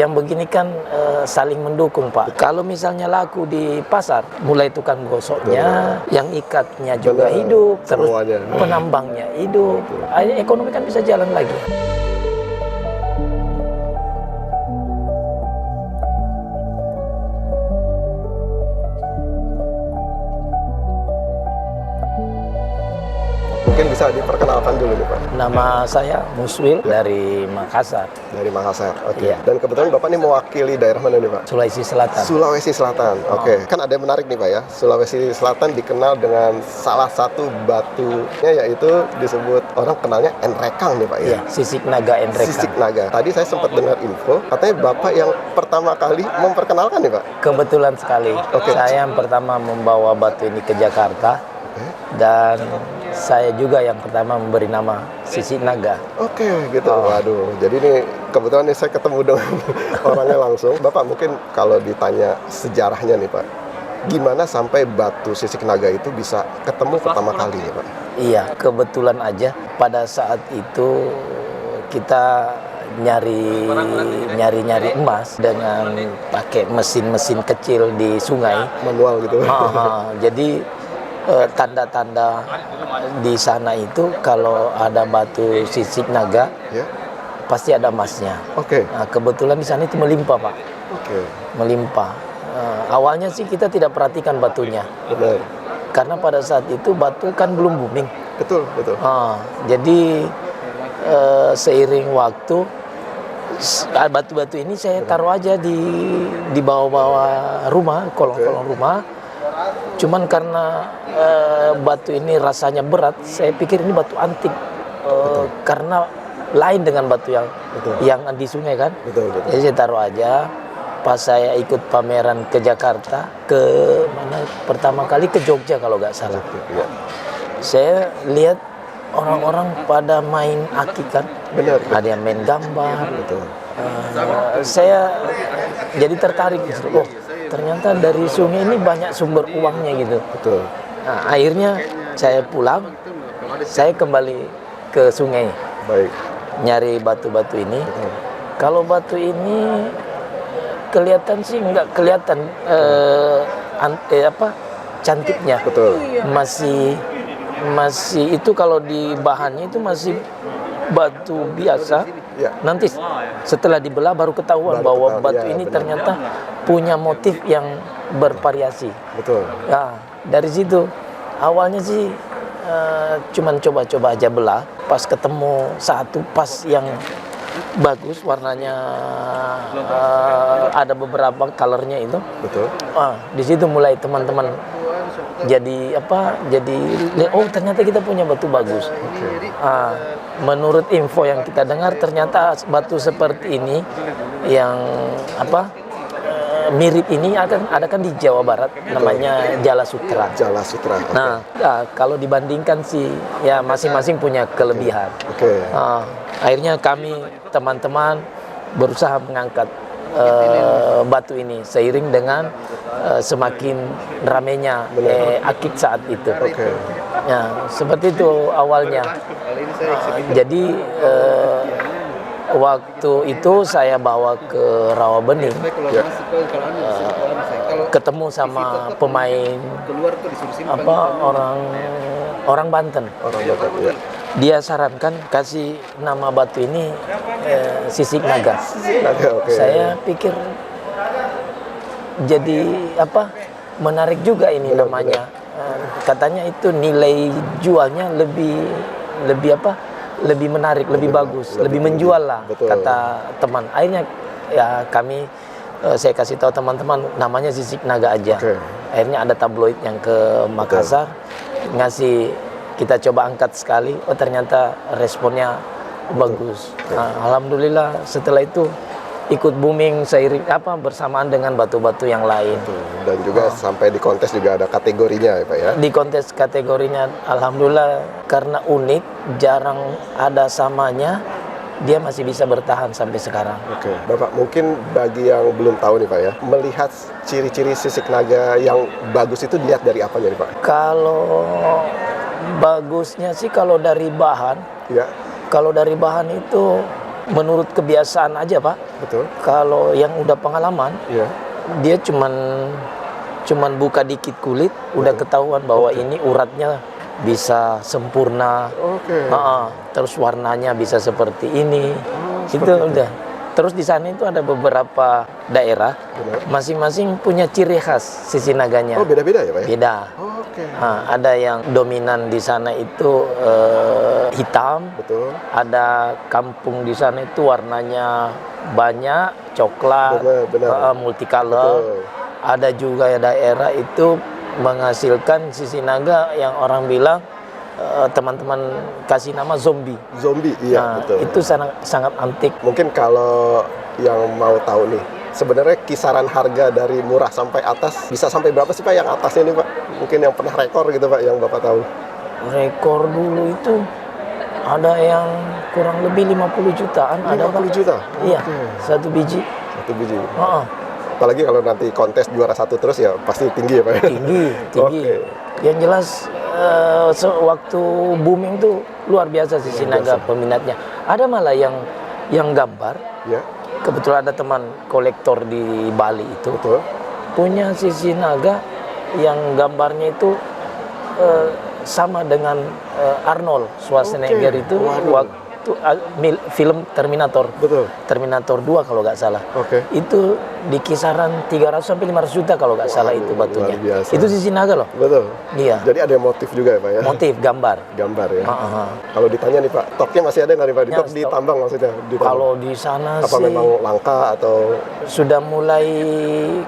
yang begini kan saling mendukung, Pak. Kalau misalnya laku di pasar, mulai tukang gosoknya, yang ikatnya juga hidup, terus penambangnya hidup, akhirnya ekonomi kan bisa jalan lagi. Mungkin bisa diperkenalkan dulu nih Pak. Nama saya Muswil dari Makassar. Dari Makassar, oke. Iya. Dan kebetulan Bapak ini mewakili daerah mana nih Pak? Sulawesi Selatan. Sulawesi Selatan, oke. Kan ada yang menarik nih Pak ya. Sulawesi Selatan dikenal dengan salah satu batunya yaitu disebut orang kenalnya Enrekang nih Pak ya. Iya, Sisik Naga Enrekang. Sisik Naga. Tadi saya sempat dengar info, katanya Bapak yang pertama kali memperkenalkan nih Pak? Kebetulan sekali. Saya yang pertama membawa batu ini ke Jakarta. Dan saya juga yang pertama memberi nama Sisik Naga. Oke, gitu. Waduh, jadi ini kebetulan nih saya ketemu dengan orangnya langsung. Bapak mungkin kalau ditanya sejarahnya nih Pak, gimana sampai batu Sisik Naga itu bisa ketemu pertama kali nih Pak? Iya, kebetulan aja pada saat itu kita nyari emas dengan pakai mesin-mesin kecil di sungai. Manual gitu. Jadi tanda-tanda di sana itu kalau ada batu Sisik Naga, pasti ada emasnya. Nah, kebetulan di sana itu melimpah Pak. Melimpah. Awalnya sih kita tidak perhatikan batunya. Benar. Karena pada saat itu batu kan belum booming. Betul. Jadi seiring waktu batu-batu ini saya taruh aja di bawah-bawah rumah, kolong-kolong rumah. Cuman karena batu ini rasanya berat, saya pikir ini batu antik. Karena lain dengan batu yang di sungai kan. Jadi saya taruh aja. Pas saya ikut pameran ke Jakarta, ke mana pertama kali ke Jogja kalau nggak salah. Saya lihat orang-orang pada main akik kan. Ada yang main gambar. Saya jadi tertarik. Ternyata dari sungai ini banyak sumber uangnya gitu. Nah, akhirnya saya pulang, saya kembali ke sungai. Nyari batu-batu ini. Kalau batu ini kelihatan sih nggak kelihatan cantiknya. Masih itu kalau di bahannya itu masih batu biasa. Nanti setelah dibelah baru ketahuan bahwa batu ini ternyata punya motif yang bervariasi. Nah, dari situ awalnya sih cuman coba-coba aja belah. Pas ketemu satu pas yang bagus warnanya, ada beberapa colornya itu. Di situ mulai teman-teman jadi ternyata kita punya batu bagus. Menurut info yang kita dengar ternyata batu seperti ini yang mirip ini ada kan di Jawa Barat, namanya Jala Sutra. Nah, kalau dibandingkan sih ya masing-masing punya kelebihan. Akhirnya kami teman-teman berusaha mengangkat batu ini seiring dengan semakin ramenya akik saat itu. Ya, seperti itu awalnya. Jadi waktu itu saya bawa ke Rawabening, ketemu sama pemain orang Banten. Dia sarankan kasih nama batu ini Sisik Naga. Saya pikir jadi menarik juga ini namanya. Katanya itu nilai jualnya lebih menarik, lebih bagus, lebih menjual lah, kata teman. Akhirnya ya saya kasih tahu teman-teman namanya Sisik Naga aja. Akhirnya ada tabloid yang ke Makassar ngasih, kita coba angkat sekali, ternyata responnya bagus. Nah, alhamdulillah setelah itu ikut booming seiring bersamaan dengan batu-batu yang lain. Dan juga sampai di kontes juga ada kategorinya ya Pak ya? Di kontes kategorinya alhamdulillah karena unik, jarang ada samanya, dia masih bisa bertahan sampai sekarang. Bapak mungkin bagi yang belum tahu nih Pak ya, melihat ciri-ciri Sisik Naga yang bagus itu dilihat dari apanya nih Pak? Kalau bagusnya sih kalau dari bahan, kalau dari bahan itu menurut kebiasaan aja Pak. Betul. Kalau yang udah pengalaman, Iya. dia cuman buka dikit kulit, udah ketahuan bahwa ini uratnya bisa sempurna. Oke. Terus warnanya bisa seperti ini. Itu seperti itu. udah. Terus di sana itu ada beberapa daerah, Benar. masing-masing punya ciri khas sisi naganya. Oh, beda-beda ya, Pak ya? Beda. Oke. Ada yang dominan di sana itu hitam. Betul. Ada kampung di sana itu warnanya banyak, coklat, Benar. multicolor. Betul. Ada juga daerah itu menghasilkan sisi naga yang orang bilang teman-teman kasih nama zombie. Zombie, iya, betul. Itu sangat antik. Mungkin kalau yang mau tahu nih, sebenarnya kisaran harga dari murah sampai atas bisa sampai berapa sih Pak yang atasnya nih Pak? Mungkin yang pernah rekor gitu Pak yang Bapak tahu. Rekor dulu itu ada yang kurang lebih 50 jutaan. 50 ada Pak. juta? Iya, Oke. satu biji. Satu biji. Heeh. Apalagi kalau nanti kontes juara satu terus ya pasti tinggi ya Pak ya? Tinggi. Oke. Yang jelas waktu booming tuh luar biasa sisi naga peminatnya. Ada malah yang gambar. Ya, Kebetulan ada teman kolektor di Bali itu betul. punya sisi naga yang gambarnya itu sama dengan Arnold Schwarzenegger Oke. itu Waduh. waktu film Terminator. Betul. Terminator 2 kalau nggak salah. Oke. Itu di kisaran 300 sampai 500 juta kalau nggak salah itu batunya. luar biasa. Itu sisi naga loh. Betul. Iya. Jadi ada motif juga ya Pak ya? Motif gambar. Gambar ya. Heeh. Kalau ditanya nih Pak, stoknya masih ada nggak nih Pak? Di Ya, stok di stok. tambang maksudnya? Di tambang. Kalau di sana Apa sih memang langka atau? sudah mulai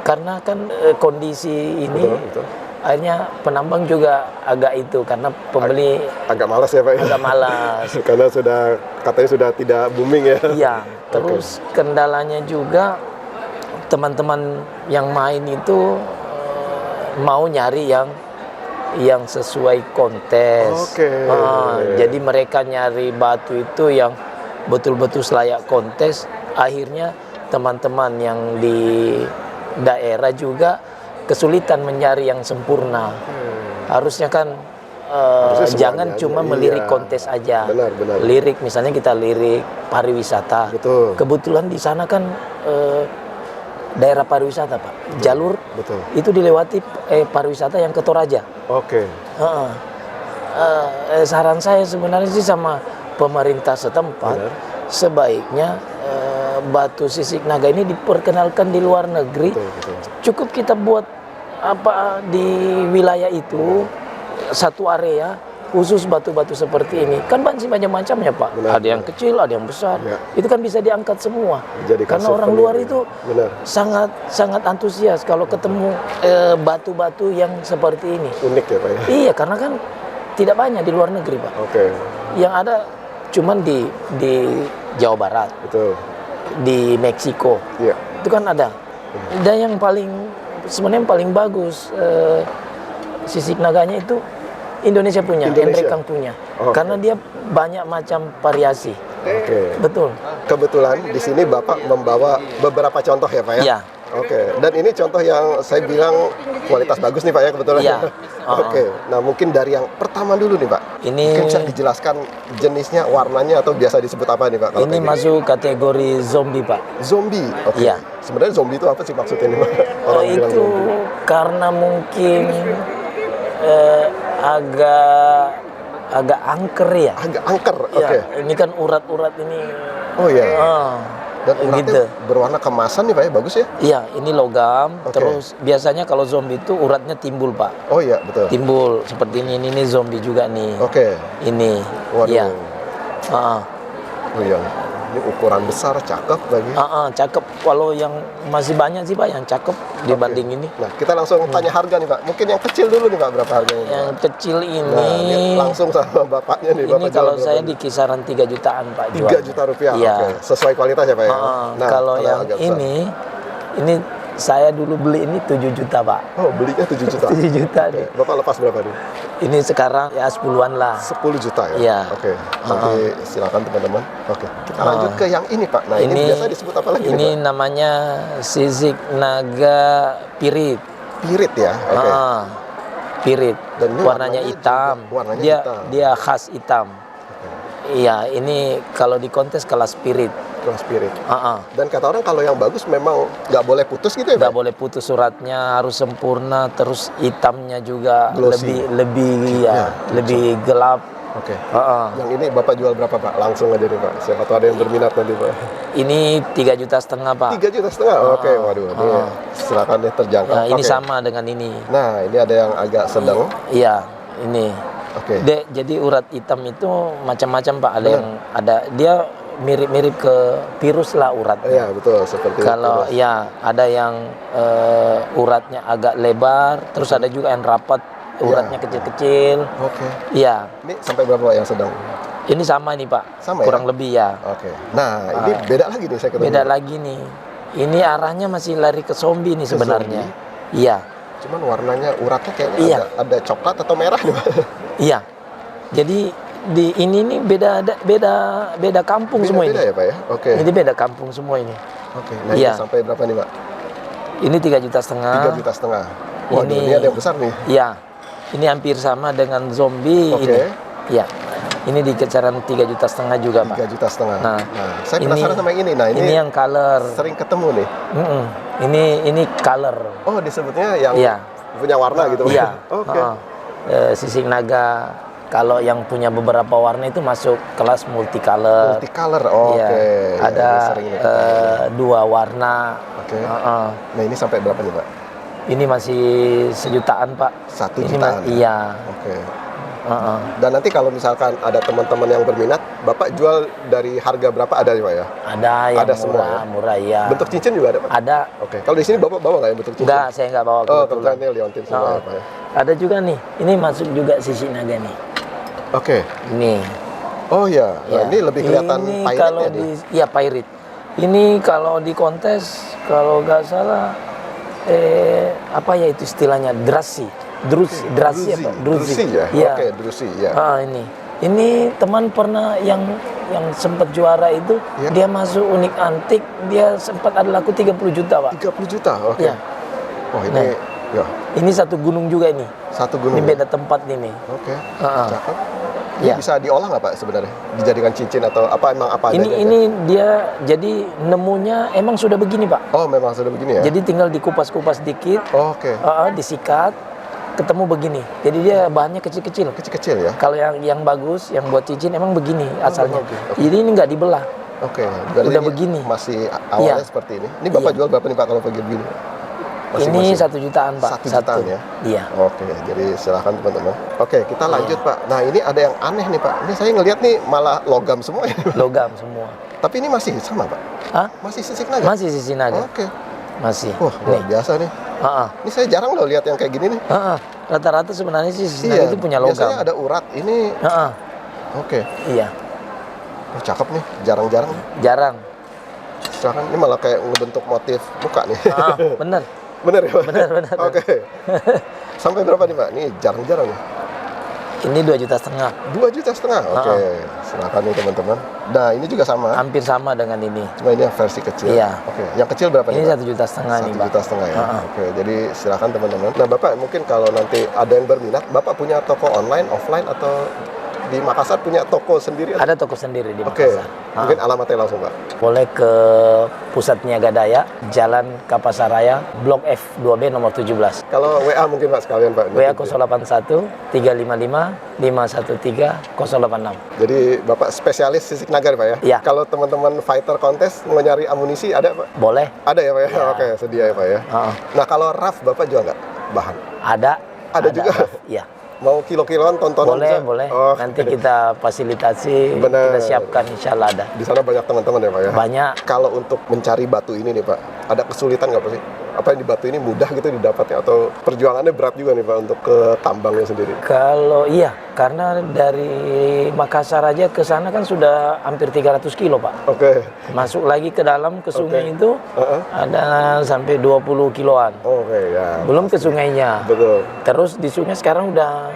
karena kan kondisi ini Betul. akhirnya penambang juga agak itu karena pembeli Agak malas ya Pak ya? agak malas. Karena katanya sudah tidak booming ya? Iya, terus kendalanya juga teman-teman yang main itu mau nyari yang sesuai kontes. Oke. Jadi mereka nyari batu itu yang betul-betul layak kontes. Akhirnya teman-teman yang di daerah juga kesulitan mencari yang sempurna. Harusnya kan Harusnya semuanya jangan aja, cuma iya. melirik kontes aja. Benar. Lirik misalnya kita lirik pariwisata. Betul. Kebetulan di sana kan daerah pariwisata Pak. Jalur Betul. itu dilewati pariwisata yang ke Toraja. Oke. Saran saya sebenarnya sih sama pemerintah setempat, Benar. sebaiknya batu sisik naga ini diperkenalkan di luar negeri. Betul. Cukup kita buat apa di wilayah itu satu area khusus batu-batu seperti ini. Kan masih macam-macam ya Pak. Benar, Ada yang kecil, ada yang besar. Ya. Itu kan bisa diangkat semua. Dijadikan Karena orang souvenir luar ya. itu Benar. sangat antusias kalau ketemu batu-batu yang seperti ini. Unik ya Pak ya? Iya, karena kan tidak banyak di luar negeri Pak. Oke. Yang ada cuman di Jawa Barat, Betul. di Meksiko. Iya. Itu kan ada. Dan yang sebenarnya yang paling bagus sisik naganya itu Indonesia punya, Indonesia? Endrekang punya. Oke. Karena dia banyak macam variasi. Oke. Betul. Kebetulan di sini Bapak membawa beberapa contoh ya Pak ya? Iya. Oke. Dan ini contoh yang saya bilang kualitas bagus nih Pak ya kebetulan. Iya. Oke. Nah mungkin dari yang pertama dulu nih Pak. Ini Mungkin bisa dijelaskan jenisnya, warnanya atau biasa disebut apa nih Pak? kalau ini kayak masuk kategori zombie Pak. gini? Zombie. Oke. Iya. Sebenarnya zombie itu apa sih maksudnya nih Pak? Orang bilang Itu zombie. karena mungkin agak angker ya. Agak angker. Iya, Oke. ini kan urat-urat ini. Oh iya. Ah, Dan uratnya gitu. berwarna kemasan nih Pak ya? Bagus ya? Iya, ini logam. Oke. Terus biasanya kalau zombie itu uratnya timbul Pak. Oh iya betul. Timbul seperti ini zombie juga nih. Oke. Ini. Waduh. Iya. Ah, Oh iya. Ini ukuran besar, cakep lagi. cakep. Kalau yang masih banyak sih Pak yang cakep dibanding ini. Nah, kita langsung tanya harga nih Pak. Mungkin yang kecil dulu nih Pak, berapa harganya? Yang kecil Nah, ini, ini langsung sama bapaknya nih. ini Bapak kalau jual saya berapa di kisaran 3 jutaan Pak nih? jual. 3 juta rupiah. Iya. Oke. Sesuai kualitas ya Pak ya? Kalau yang agak besar. ini saya dulu beli ini 7 juta Pak. Oh, belinya 7 juta. 7 juta Oke. nih. Bapak lepas berapa nih? Ini sekarang ya 10-an lah. 10 juta ya? Iya. Oke. Nanti silakan teman-teman. Oke. Kita lanjut ke yang ini Pak. Nah, ini biasa disebut apa lagi nih Ini Pak? namanya sisik naga pirit. Pirit ya? Oke. Pirit. Dan ini Warnanya warnanya hitam. juga- warnanya dia hitam. dia khas hitam. Iya, ini kalau di kontes kelas spirit. Kelas spirit. Ah, ah. Dan kata orang kalau yang bagus memang nggak boleh putus gitu ya, Nggak Pak? boleh putus, suratnya harus sempurna, terus hitamnya juga Glossy. lebih Ya, lebih gelap. Oke. Ah, ah. Yang ini Bapak jual berapa, Pak? Langsung aja nih, Pak. Siapa tahu ada yang berminat nanti, Pak. Ini 3,5 juta, Pak. 3,5 juta. Oke, waduh. Ini silakan deh terjangkau. Nah, ini Oke. sama dengan ini. Nah, ini ada yang agak sedang. Iya, ini. Oke. Jadi urat hitam itu macam-macam, Pak. Ada dia mirip-mirip ke virus lah uratnya. Iya, betul. Seperti Kalau itu. ya ada yang uratnya agak lebar, terus ada juga yang rapat, uratnya kecil-kecil. Oke. Iya, Ini sampai berapa, Pak, yang sedang? ini sama nih, Pak. Sama ya? Kurang lebih ya. Oke. Nah, ini beda lagi nih saya ketemu. Beda lagi nih. Ini arahnya masih lari ke zombie nih Ke sebenarnya. zombie? Iya, Cuman warnanya uratnya kayaknya Iya. ada coklat atau merah nih, Pak. iya. Jadi di ini nih beda kampung semua Beda-beda ini. ya, Pak ya? Oke. Ini beda kampung semua ini. Oke. Nah, Iya. ini sampai berapa nih, Pak? Ini 3,5 juta. 3,5 juta. Waduh, Ini- ini ada yang besar nih. Iya. Ini hampir sama dengan zombie Oke. ini. Iya. Ini di kisaran 3,5 juta juga, Pak. 3,5 juta. Nah, Saya penasaran sama yang ini. Nah, ini yang color. sering ketemu nih. Mm-mm. Ini color. Oh, disebutnya yang Iya. punya warna gitu, Pak? Iya. Oke. Sisik naga. Kalau yang punya beberapa warna itu masuk kelas multicolor. Multicolor. Oke. Iya. Ya, Ada ini sering nih ketemu. 2 warna. Oke. Heeh. Nah, ini sampai berapa nih, Pak? Ini masih 1 jutaan, Pak. 1 Ini jutaan. iya. Oke. Heeh. Dan nanti kalau misalkan ada teman-teman yang berminat, Bapak jual dari harga berapa ada ya, Pak ya? Ada yang Ada semua ya? murah, iya. Bentuk cincin juga ada, Pak? Ada. Oke. Kalau di sini Bapak bawa nggak ya bentuk cincin? Enggak, saya enggak bawa Oh, kebetulan. kebetulan ini liontin semua Oh. ya, Pak ya? Ada juga nih. Ini masuk juga sisik naga nih. Oke. Ini. Oh iya. Nah, Ya. ini lebih kelihatan Ini pirate kalau ya, di nih? ya pirate. Ini kalau di kontes kalau nggak salah apa ya itu istilahnya drasi. Drasi apa? Drusi ya? Iya. Oke, drusi ya. Ini. Ini teman pernah yang sempat juara itu, Ya. dia masuk unik antik, dia sempat ada laku 30 juta, Pak. 30 juta, oke. Iya. Oh, ini Nah. ya, Ini satu gunung juga ini. satu gunung. Ini beda tempat ini. Oke. Ah. Cakep. Ini Ya. bisa diolah nggak, Pak, sebenarnya? Dijadikan cincin atau apa emang apa adanya? Ini dia jadi nemunya emang sudah begini, Pak. Oh, memang sudah begini ya? Jadi tinggal dikupas-kupas dikit, Oke. disikat, ketemu begini. Jadi dia bahannya kecil-kecil. Kecil-kecil ya? Kalau yang bagus, yang buat cincin emang begini asalnya. oke. Jadi ini nggak dibelah. Oke. Berarti Udah ini begini. masih awalnya Iya. seperti ini. Ini Bapak Iya. jual berapa nih, Pak, kalau begini? Ini 1 jutaan, Pak. 1 jutaan ya? Iya. Oke, jadi silakan teman-teman. Oke, kita lanjut, Pak. Nah, ini ada yang aneh nih, Pak. Ini saya ngelihat nih malah logam semua ya. Logam semua. Tapi ini masih sama, Pak? Hah? Masih sisik naga? Masih sisi naga. Oke. Masih. Wah, luar Nih. biasa nih. Ah, ah. Ini saya jarang loh lihat yang kayak gini nih. Ah, ah. Rata-rata sebenarnya sih sisi naga itu punya logam. biasanya ada urat. Ini, Ah, ah. oke. Iya. Oh, cakep nih, jarang-jarang. Jarang. Silakan, ini malah kayak ngebentuk motif muka nih. Ah, bener. Bener ya, Pak? Bener. Oke. Sampai berapa nih, Pak? Ini jarang-jarang nih. Ini 2,5 juta. 2,5 juta. Oke, silakan nih teman-teman. Nah, ini juga sama. Hampir sama dengan ini. Cuma ini yang versi kecil. Iya. Oke, yang kecil berapa Ini nih, Pak? 1,5 juta nih, Pak. 1,5 juta ya. Ah, ah. Oke, jadi silakan teman-teman. Nah, Bapak mungkin kalau nanti ada yang berminat, Bapak punya toko online, offline atau di Makassar punya toko sendiri? Ada toko sendiri di Oke, Makassar. Ah. mungkin alamatnya langsung, Pak. Boleh ke Pusat Niaga Daya, Jalan Kapasaraya, Blok F 2B nomor 17. Kalau WA mungkin, Pak, sekalian, Pak. WA 081 355 513 086. Jadi Bapak spesialis sisik naga, Pak ya? Iya. Kalau teman-teman fighter kontes mau nyari amunisi ada, Pak? Boleh? Ada ya, Pak ya? Iya. Oke, sedia ya, Pak ya? Ah, Nah, kalau RAF Bapak jual nggak bahan? ada. Ada juga? Iya. Mau kilo-kiloan, tontonan Boleh, bisa? boleh. Oh, Nanti kita fasilitasi, Bener. kita siapkan, insya Allah ada. di sana banyak teman-teman ya, Pak ya? Banyak. Kalau untuk mencari batu ini nih, Pak, ada kesulitan nggak, Pak sih? Apa yang di batu ini mudah gitu didapatnya atau perjuangannya berat juga nih, Pak, untuk ke tambangnya sendiri? Kalau iya, karena dari Makassar aja ke sana kan sudah hampir 300 kilo, Pak. Oke. Masuk lagi ke dalam, ke sungai Oke. itu Heeh. ada sampai 20 kiloan. Oke, ya. Belum ke sungainya. Betul. Terus di sungai sekarang udah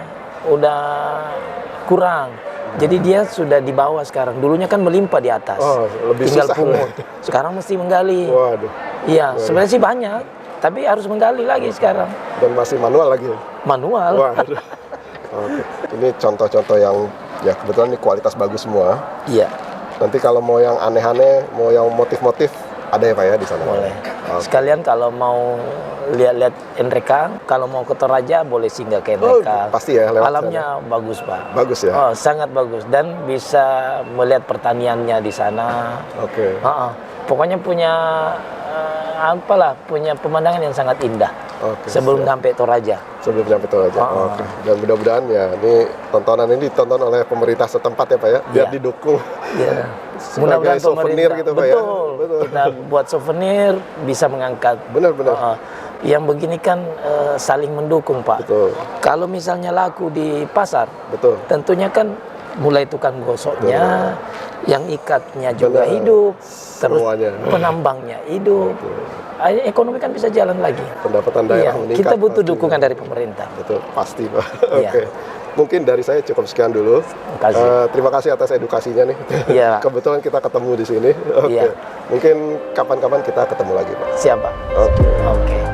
kurang. Jadi dia sudah di bawah sekarang. Dulunya kan melimpah di atas. Oh, lebih Tinggal susah. pungut. Sekarang mesti menggali. Waduh. Iya, sebenarnya sih banyak, tapi harus menggali lagi sekarang. Dan masih manual lagi. Manual. Waduh. Oke. Ini contoh-contoh yang Ya, kebetulan ini kualitas bagus semua. Iya, Nanti kalau mau yang aneh-aneh, mau yang motif-motif, ada ya Pak ya di sana? boleh. Oke. Sekalian kalau mau lihat-lihat NRK, kalau mau ke Toraja boleh singgah ke Oh, NRK. pasti ya, lewat Alamnya bagus, Pak. Bagus ya? Oh, sangat bagus dan bisa melihat pertaniannya di sana. Oke. Pokoknya punya punya pemandangan yang sangat indah. Oke, sebelum siap. sampai Toraja. Sebelum sampai Toraja. Oke. Dan mudah-mudahan ya ini tontonan ini ditonton oleh pemerintah setempat ya Pak ya, biar Iya. didukung. Ya. Sebagai Mudah-mudahan souvenir pemerintah, gitu Pak ya. betul. Kita buat souvenir bisa mengangkat. Benar-benar. Yang begini kan saling mendukung, Pak. Betul. Kalau misalnya laku di pasar, Betul. tentunya kan mulai tukang gosoknya, yang ikatnya juga Benar. hidup, terus Semuanya. penambangnya hidup. Ekonomi kan bisa jalan lagi. Pendapatan Iya, daerah meningkat. kita butuh pasti. dukungan dari pemerintah. Betul, pasti Pak. Iya. Oke. Mungkin dari saya cukup sekian dulu. Terima kasih. Terima kasih atas edukasinya nih. Iya. Kebetulan kita ketemu di sini. Oke. Iya. Mungkin kapan-kapan kita ketemu lagi Pak. Siapa? Oke. Oke.